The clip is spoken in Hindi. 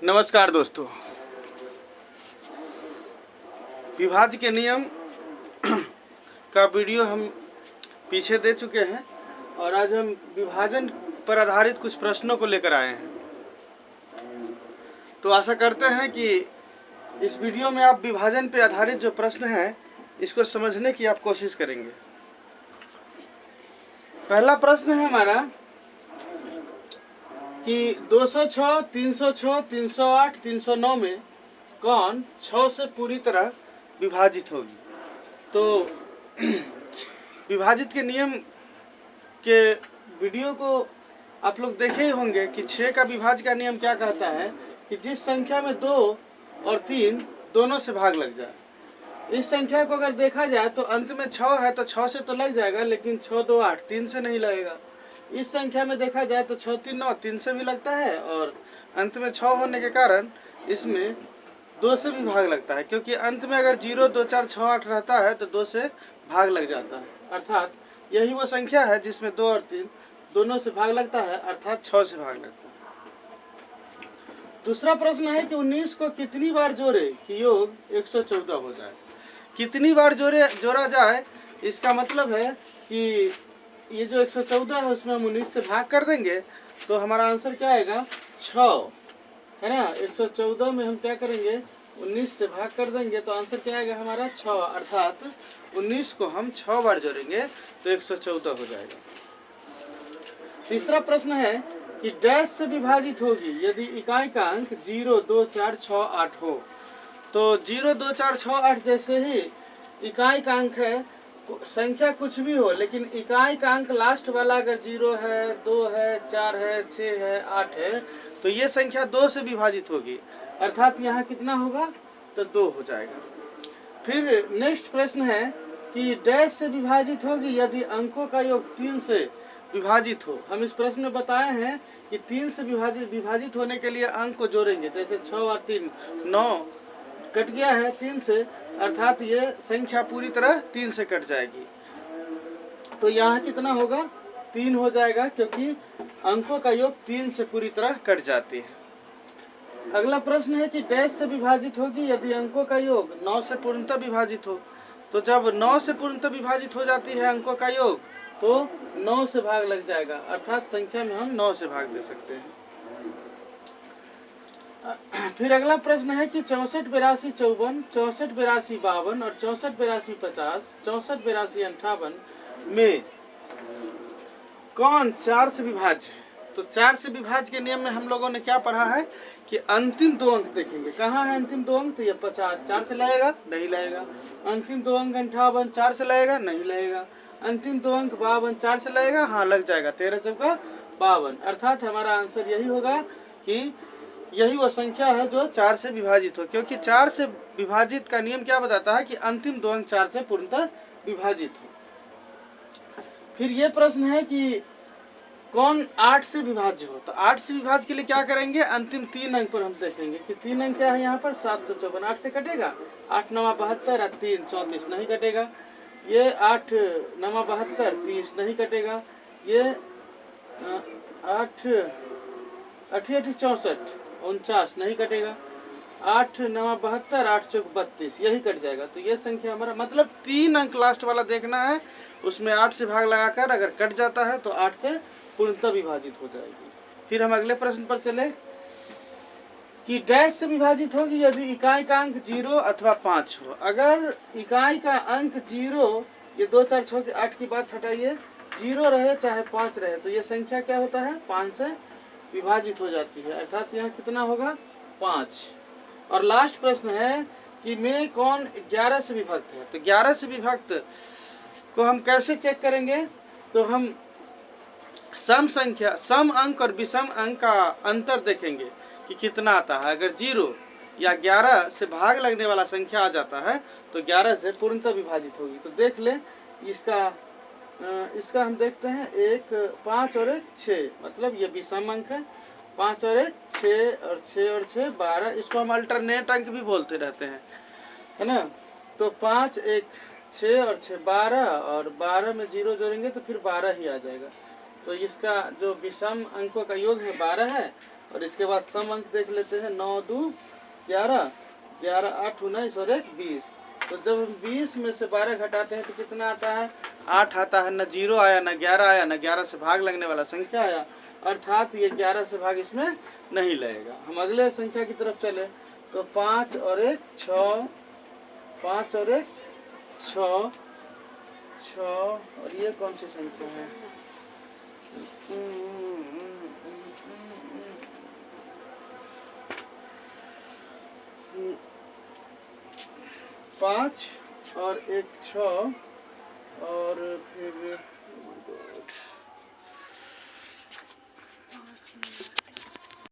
नमस्कार दोस्तों। विभाज्य के नियम का वीडियो हम पीछे दे चुके हैं और आज हम विभाजन पर आधारित कुछ प्रश्नों को लेकर आए हैं। तो आशा करते हैं कि इस वीडियो में आप विभाजन पर आधारित जो प्रश्न हैं इसको समझने की आप कोशिश करेंगे। पहला प्रश्न है हमारा कि 206, 306, 308, 309 में कौन 6 से पूरी तरह विभाजित होगी। तो विभाजित के नियम के वीडियो को आप लोग देखे ही होंगे कि 6 का विभाज्य का नियम क्या कहता है कि जिस संख्या में 2 और 3 दोनों से भाग लग जाए। इस संख्या को अगर देखा जाए तो अंत में 6 है तो 6 से तो लग जाएगा, लेकिन 6 2 8 3 से नहीं लगेगा। इस संख्या में देखा जाए तो 6 3 9 3 से भी लगता है और अंत में 6 होने के कारण इसमें 2 से भी भाग लगता है, क्योंकि अंत में अगर 0 2 4 6 8 रहता है तो 2 से भाग लग जाता है। अर्थात यही वो संख्या है जिसमें 2 और 3 दोनों से भाग लगता है, अर्थात 6 से भाग लगता है। दूसरा प्रश्न है कि 19 को कितनी बार जोड़े कि योग 114 हो जाए। कितनी बार जोड़ा जाए, इसका मतलब है कि ये जो 114 है उसमें हम 19 से भाग कर देंगे तो हमारा आंसर क्या आएगा 6, है ना। 114 में हम क्या करेंगे 19 से भाग कर देंगे तो आंसर क्या आएगा हमारा 6, अर्थात 19 को हम 6 बार जोड़ेंगे तो 114 हो जाएगा। तीसरा प्रश्न है कि डैश से विभाजित होगी यदि इकाई का अंक 0 2 4 6 8 हो। तो 0 2 4 6 8 जैसे ही इकाई का अंक है, संख्या कुछ भी हो लेकिन इकाई का अंक लास्ट वाला अगर 0 है 2 है 4 है 6 है 8 है तो ये संख्या 2 से विभाजित होगी, अर्थात यहाँ कितना होगा तो 2 हो जाएगा। फिर नेक्स्ट प्रश्न है कि डैश से विभाजित होगी यदि अंकों का योग 3 से विभाजित हो। हम इस प्रश्न में बताए हैं कि 3 से विभाजित होने के लिए अंक को जोड़ेंगे, जैसे 6 और 3 9 कट गया है 3 से, अर्थात ये संख्या पूरी तरह 3 से कट जाएगी। तो यहाँ कितना होगा 3 हो जाएगा, क्योंकि अंकों का योग 3 से पूरी तरह कट जाती है। अगला प्रश्न है कि डैश से विभाजित होगी यदि अंकों का योग 9 से पूर्णतः विभाजित हो। तो जब 9 से पूर्णतः विभाजित हो जाती है अंकों का योग तो 9 से भाग लग जाएगा, अर्थात संख्या में हम 9 से भाग दे सकते हैं। फिर अगला प्रश्न है कि 64 82 54, 64 82 52 और 64 82 50, 64 82 58 में कौन 4 से विभाज्य है। तो 4 से विभाज्य के नियम में हम लोगों ने क्या पढ़ा है कि अंतिम 2 अंक देखेंगे। कहाँ है अंतिम 2 अंक, तो ये 50 4 से लगेगा नहीं लगेगा। अंतिम 2 अंक 58 4 से लगेगा नहीं लगेगा। अंतिम 2 अंक 52 4 से लगेगा, हाँ लग जाएगा, 13 चौका 52, अर्थात हमारा आंसर यही होगा कि यही वो संख्या है जो 4 से विभाजित हो, क्योंकि 4 से विभाजित का नियम क्या बताता है कि अंतिम 2 अंक 4 से पूर्णतः विभाजित हो। फिर ये प्रश्न है कि कौन 8 से विभाज्य हो। तो 8 से विभाज्य के लिए क्या करेंगे, अंतिम 3 अंक पर हम देखेंगे कि 3 अंक क्या है यहाँ पर 754, 8 से कटेगा 8 9 72 और 3 34 नहीं कटेगा। ये 8 9 72 30 नहीं कटेगा। ये 8 8 64 49 नहीं कटेगा। 8 9 72 8 चौक 32 यही कट जाएगा। तो ये संख्या हमारा मतलब 3 अंक लास्ट वाला देखना है, उसमें 8 से भाग लगाकर अगर कट जाता है तो 8 से पूर्णतः विभाजित हो जाएगी। फिर हम अगले प्रश्न पर चले कि डैश से विभाजित होगी यदि इकाई का अंक 0 अथवा 5 हो। अगर इकाई का अंक 0, ये 2 4 6 के 8 की बात हटाइए, 0 रहे चाहे 5 रहे तो ये संख्या क्या होता है 5 से विभाजित हो जाती है, अर्थात यहाँ कितना होगा 5। और लास्ट प्रश्न है कि में कौन 11 से विभक्त है। तो 11 से विभक्त को हम कैसे चेक करेंगे, तो हम सम अंक और विषम अंक का अंतर देखेंगे कि कितना आता है। अगर 0 या 11 से भाग लगने वाला संख्या आ जाता है तो 11 से पूर्णतः विभाजित होगी। तो देख ले इसका हम देखते हैं 1 5 और 1 6, मतलब ये विषम अंक है। 5 और 1 6 और 6 और 6 12, इसको हम अल्टरनेट अंक भी बोलते रहते हैं, है ना। तो 5 1 6 और 6 12 और 12 में 0 जोड़ेंगे तो फिर 12 ही आ जाएगा। तो इसका जो विषम अंकों का योग है 12 है, और इसके बाद सम अंक देख लेते हैं। 9 2 11, 11 8 19 और 1 20। तो जब हम 20 में से 12 घटाते हैं तो कितना आता है? 8 आता है। न 0 आया, न 11 आया, न 11 से भाग लगने वाला संख्या आया, अर्थात ये 11 से भाग इसमें नहीं लगेगा। हम अगले संख्या की तरफ चले तो 5 और 1 6, 5 और 1 6, 6, और ये कौन सी संख्या है? 5 और 1 6, और फिर